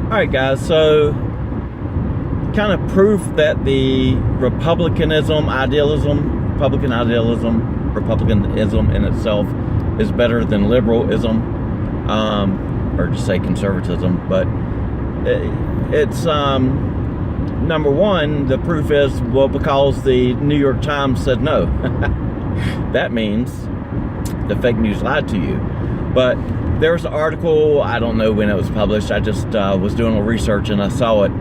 Alright guys, so kind of proof that the Republicanism in itself is better than liberalism, or just say conservatism. But it's number one, the proof is, well, because the New York Times said no. That means the fake news lied to you. But there's an article, I don't know when it was published, I just was doing a little research and I saw it,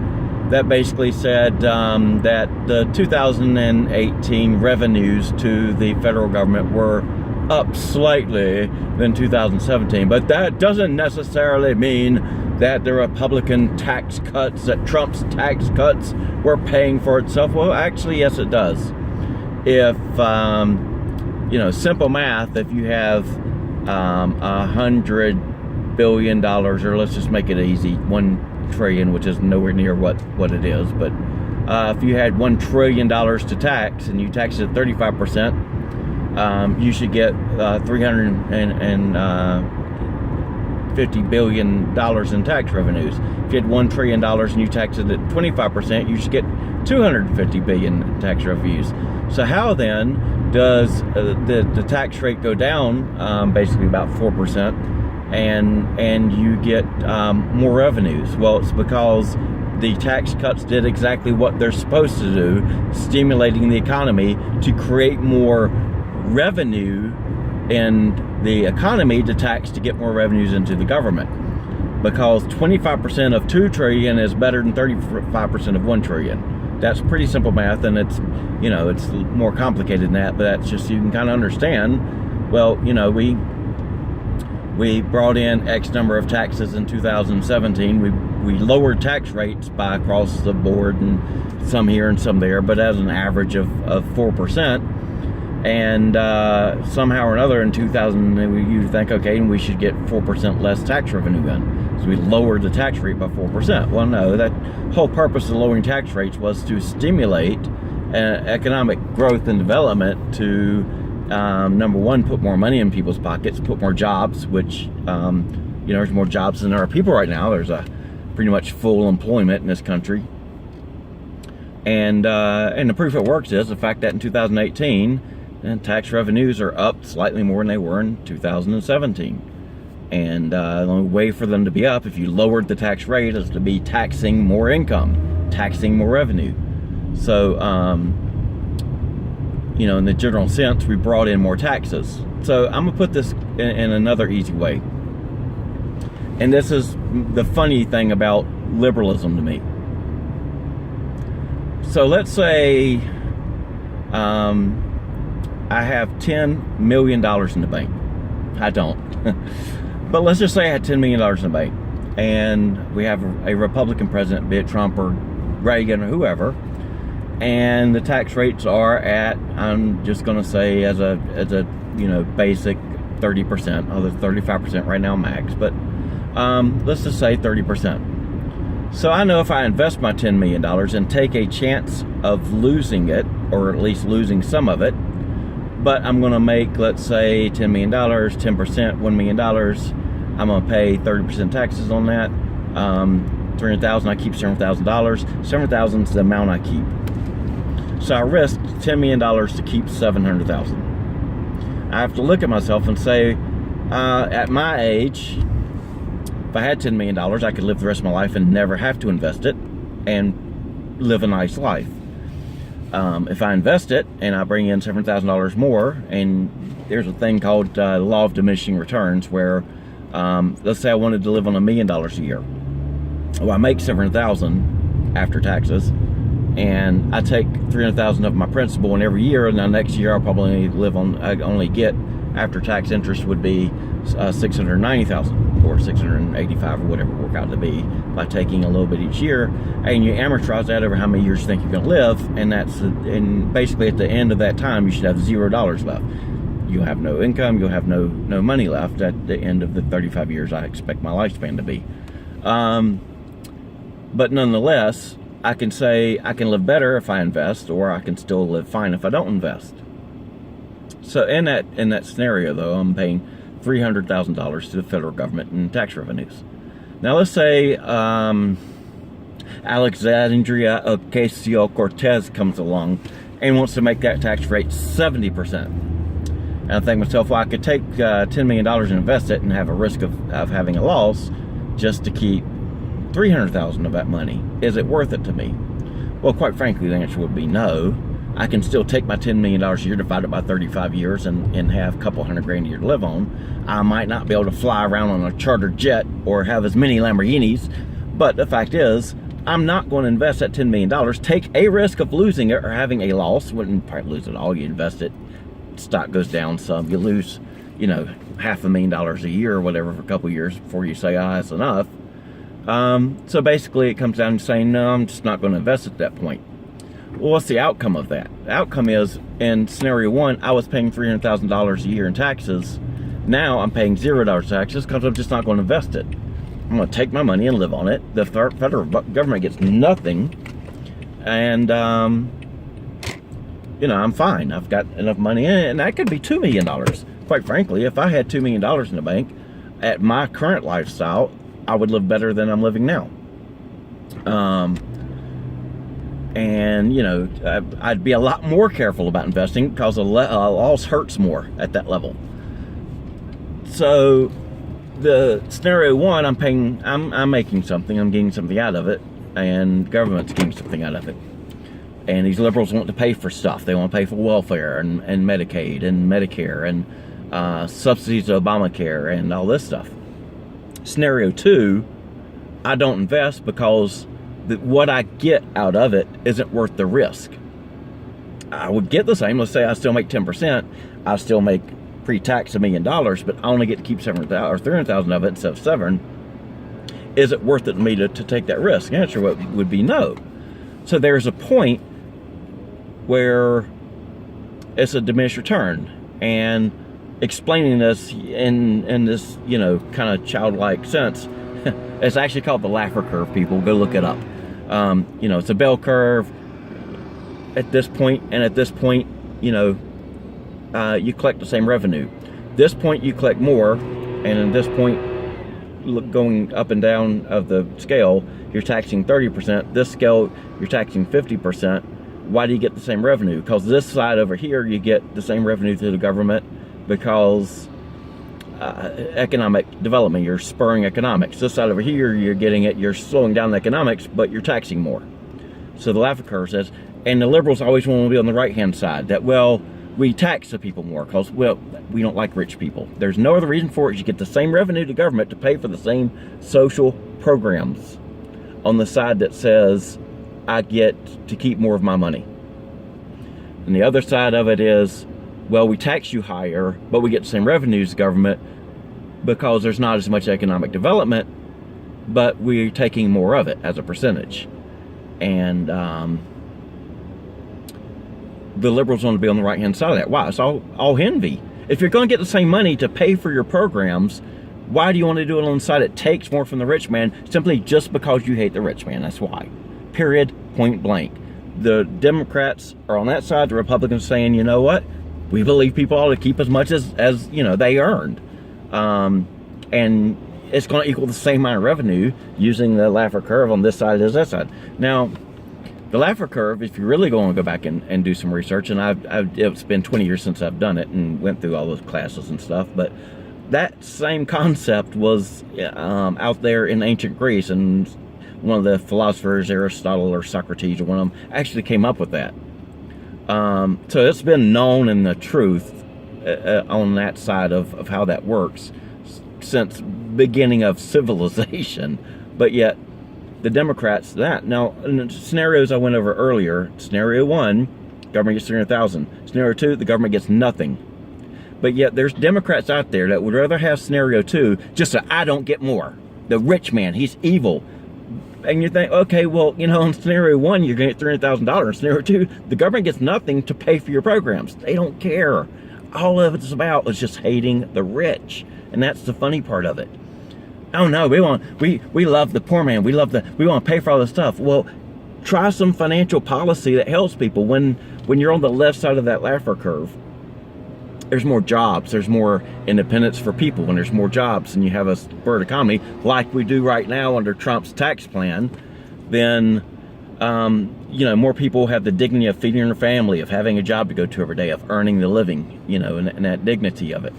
that basically said that the 2018 revenues to the federal government were up slightly than 2017. But that doesn't necessarily mean that the Republican tax cuts, that Trump's tax cuts were paying for itself. Well, actually, yes, it does. If, simple math, if you have $100 billion, or let's just make it easy, 1 trillion, which is nowhere near what it is, but if you had $1 trillion to tax and you tax it at 35%, you should get $350 billion in tax revenues. If you had $1 trillion and you tax it at 25%, you should get $250 billion in tax revenues. So how then does the tax rate go down basically about 4%, and you get more revenues? Well, it's because the tax cuts did exactly what they're supposed to do, stimulating the economy to create more revenue in the economy to tax to get more revenues into the government. Because 25% of 2 trillion is better than 35% of 1 trillion. That's pretty simple math, and it's more complicated than that, but that's just so you can kind of understand. Well, we brought in X number of taxes in 2017. We lowered tax rates by across the board, and some here and some there, but as an average of 4%. And somehow or another in 2000, you think, okay, and we should get 4% less tax revenue then. So we lowered the tax rate by 4%. Well, no, that whole purpose of lowering tax rates was to stimulate economic growth and development to, number one, put more money in people's pockets, put more jobs, which, there's more jobs than there are people right now. There's a pretty much full employment in this country. And the proof it works is the fact that in 2018, tax revenues are up slightly more than they were in 2017. And the only way for them to be up, if you lowered the tax rate, is to be taxing more income, taxing more revenue. So, in the general sense, we brought in more taxes. So I'm going to put this in another easy way. And this is the funny thing about liberalism to me. So let's say I have $10 million in the bank. I don't. But let's just say I had $10 million in the bank. And we have a Republican president, be it Trump or Reagan or whoever. And the tax rates are at, I'm just going to say as a basic 30%, although 35% right now max. But let's just say 30%. So I know if I invest my $10 million and take a chance of losing it, or at least losing some of it, but I'm going to make, let's say, $10 million, 10%, $1 million, I'm going to pay 30% taxes on that. $300,000, I keep $700,000. $700,000 is the amount I keep. So I risked $10 million to keep $700,000. I have to look at myself and say, at my age, if I had $10 million, I could live the rest of my life and never have to invest it and live a nice life. If I invest it and I bring in $700,000 more, and there's a thing called the law of diminishing returns, where let's say I wanted to live on $1 million a year. Well, I make $700,000 after taxes, and I take $300,000 of my principal, and every year, and now next year I'll probably only get after tax interest would be $690,000 or $685 or whatever it work out to be, by taking a little bit each year, and you amortize that over how many years you think you're going to live, and basically at the end of that time you should have $0 left. You'll have no income, you'll have no money left at the end of the 35 years I expect my lifespan to be. But nonetheless, I can say I can live better if I invest, or I can still live fine if I don't invest. So in that scenario, though, I'm paying $300,000 to the federal government in tax revenues. Now let's say Alexandria Ocasio-Cortez comes along and wants to make that tax rate 70%. And I think to myself, well, I could take $10 million and invest it and have a risk of having a loss just to keep $300,000 of that money. Is it worth it to me? Well, quite frankly, the answer would be no. I can still take my $10 million a year, divide it by 35 years, and have a couple $100,000 a year to live on. I might not be able to fly around on a chartered jet or have as many Lamborghinis, but the fact is, I'm not going to invest that $10 million, take a risk of losing it or having a loss. Wouldn't probably lose it all. You invest it, stock goes down some, you lose, $500,000 a year or whatever for a couple of years before you say, that's enough. So basically it comes down to saying, no, I'm just not going to invest at that point. Well, what's the outcome of that? The outcome is, in scenario one, I was paying $300,000 a year in taxes. Now I'm paying $0 taxes because I'm just not going to invest it. I'm going to take my money and live on it. The federal government gets nothing. And, I'm fine. I've got enough money in it. And that could be $2 million. Quite frankly, if I had $2 million in the bank, at my current lifestyle, I would live better than I'm living now. I'd be a lot more careful about investing because a loss hurts more at that level. So the scenario one, I'm making something, I'm getting something out of it, and government's getting something out of it. And these liberals want to pay for stuff. They want to pay for welfare and Medicaid and Medicare and subsidies to Obamacare and all this stuff. Scenario two, I don't invest because what I get out of it isn't worth the risk. I would get the same. Let's say I still make 10%. I still make pre-tax $1 million, but I only get to keep $300,000 of it instead of $7. Is it worth it to me to take that risk? The answer would be no. So there's a point where it's a diminished return, and explaining this in this kind of childlike sense, it's actually called the Laffer curve. People go look it up. It's a bell curve. At this point and at this point, you collect the same revenue. This point you collect more, and at this point, going up and down of the scale, you're taxing 30%. This scale, you're taxing 50%. Why do you get the same revenue? Because this side over here, you get the same revenue to the government because economic development, you're spurring economics. This side over here, you're slowing down the economics, but you're taxing more. So the Laffer curve says, and the liberals always want to be on the right-hand side, that, well, we tax the people more because, well, we don't like rich people. There's no other reason for it. You get the same revenue to government to pay for the same social programs on the side that says, I get to keep more of my money. And the other side of it is, well, we tax you higher, but we get the same revenues as government because there's not as much economic development, but we're taking more of it as a percentage. And the liberals want to be on the right-hand side of that. Why? It's all envy. If you're going to get the same money to pay for your programs, why do you want to do it on the side that takes more from the rich man simply just because you hate the rich man? That's why. Period. Point blank. The Democrats are on that side. The Republicans saying, you know what? We believe people ought to keep as much as they earned. And it's going to equal the same amount of revenue using the Laffer curve on this side as that side. Now, the Laffer curve, if you're really going to go back and do some research, and it's been 20 years since I've done it and went through all those classes and stuff, but that same concept was out there in ancient Greece, and one of the philosophers, Aristotle or Socrates or one of them, actually came up with that. So it's been known in the truth on that side of how that works since beginning of civilization. But yet the Democrats, now in the scenarios I went over earlier, scenario one, government gets 300,000. Scenario two, the government gets nothing. But yet there's Democrats out there that would rather have scenario two just so I don't get more. The rich man, he's evil. And you think, okay, well, in scenario one, you're going to get $300,000. In scenario two, the government gets nothing to pay for your programs. They don't care. All of it's about is just hating the rich. And that's the funny part of it. Oh no, we love the poor man. We want to pay for all this stuff. Well, try some financial policy that helps people when you're on the left side of that Laffer curve. there's more jobs, there's more independence for people. When there's more jobs and you have a spurred economy like we do right now under Trump's tax plan, then more people have the dignity of feeding their family, of having a job to go to every day, of earning the living, and that dignity of it.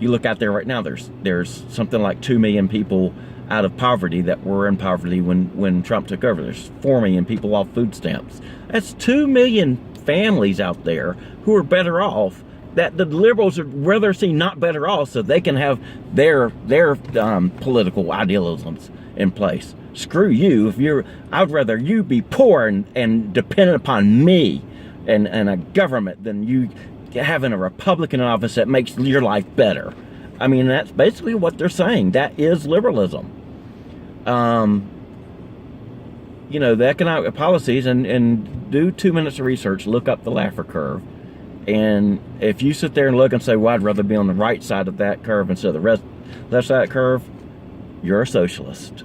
You look out there right now, there's something like 2 million people out of poverty that were in poverty when Trump took over. There's 4 million people off food stamps. That's 2 million families out there who are better off, that the liberals would rather see not better off so they can have their political idealisms in place. Screw you. I'd rather you be poor and dependent upon me and a government than you having a Republican in office that makes your life better. I mean, that's basically what they're saying. That is liberalism. The economic policies, and do 2 minutes of research, look up the Laffer curve. And if you sit there and look and say, well, I'd rather be on the right side of that curve instead of the left side of that curve, you're a socialist.